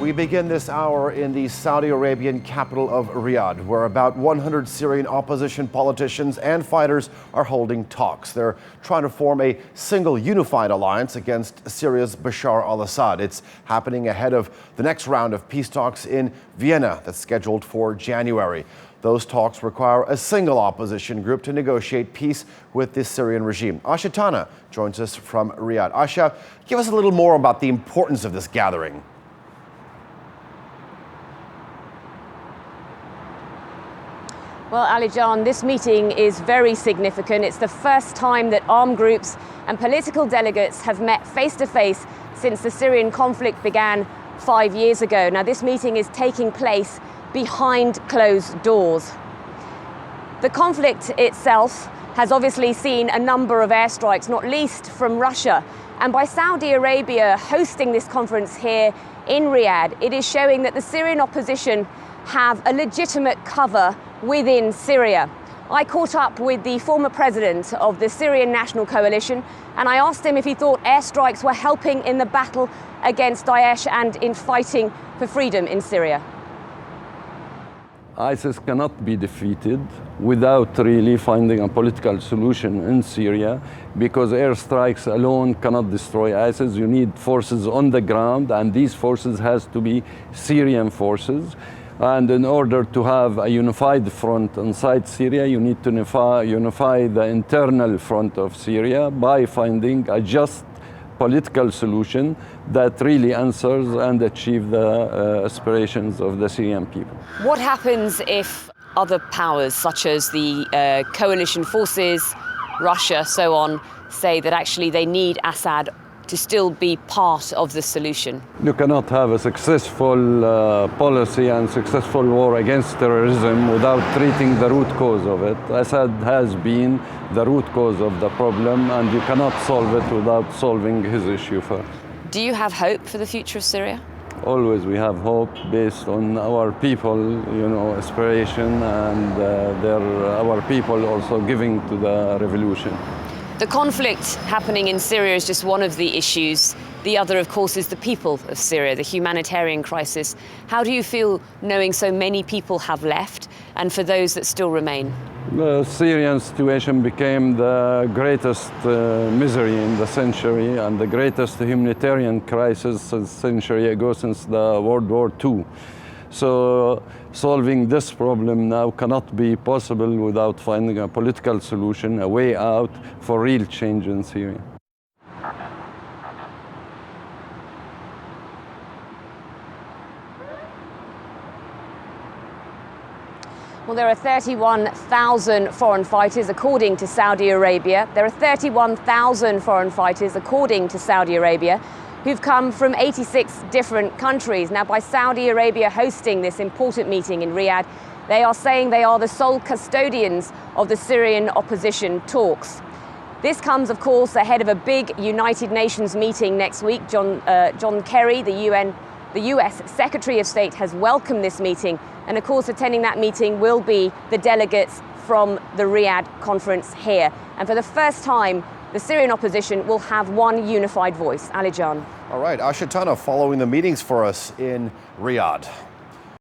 We begin this hour in the Saudi Arabian capital of Riyadh, where about 100 Syrian opposition politicians and fighters are holding talks. They're trying to form a single unified alliance against Syria's Bashar al-Assad. It's happening ahead of the next round of peace talks in Vienna that's scheduled for January. Those talks require a single opposition group to negotiate peace with the Syrian regime. Asha Tanna joins us from Riyadh. Asha, give us a little more about the importance of this gathering. Well, Ali Jan, this meeting is very significant. It's the first time that armed groups and political delegates have met face-to-face since the Syrian conflict began 5 years ago. Now, this meeting is taking place behind closed doors. The conflict itself has obviously seen a number of airstrikes, not least from Russia. And by Saudi Arabia hosting this conference here in Riyadh, it is showing that the Syrian opposition have a legitimate cover within Syria. I caught up with the former president of the Syrian National Coalition, and I asked him if he thought airstrikes were helping in the battle against Daesh and in fighting for freedom in Syria. ISIS cannot be defeated without really finding a political solution in Syria, because airstrikes alone cannot destroy ISIS. You need forces on the ground, and these forces has to be Syrian forces. And in order to have a unified front inside Syria, you need to unify the internal front of Syria by finding a just political solution that really answers and achieves the aspirations of the Syrian people. What happens if other powers, such as the coalition forces, Russia, so on, say that actually they need Assad to still be part of the solution? You cannot have a successful policy and successful war against terrorism without treating the root cause of it. Assad has been the root cause of the problem, and you cannot solve it without solving his issue first. Do you have hope for the future of Syria? Always we have hope based on our people, aspiration, and our people also giving to the revolution. The conflict happening in Syria is just one of the issues. The other, of course, is the people of Syria, the humanitarian crisis. How do you feel knowing so many people have left, and for those that still remain? The Syrian situation became the greatest misery in the century and the greatest humanitarian crisis a century ago since the World War II. So solving this problem now cannot be possible without finding a political solution, a way out for real change in Syria. Well, there are 31,000 foreign fighters, according to Saudi Arabia. There are 31,000 foreign fighters, according to Saudi Arabia, who've come from 86 different countries. Now, by Saudi Arabia hosting this important meeting in Riyadh, they are saying they are the sole custodians of the Syrian opposition talks. This comes, of course, ahead of a big United Nations meeting next week. John Kerry, the US Secretary of State, has welcomed this meeting. And of course, attending that meeting will be the delegates from the Riyadh conference here. And for the first time, the Syrian opposition will have one unified voice. Ali Jan. All right, Asha Tanna following the meetings for us in Riyadh.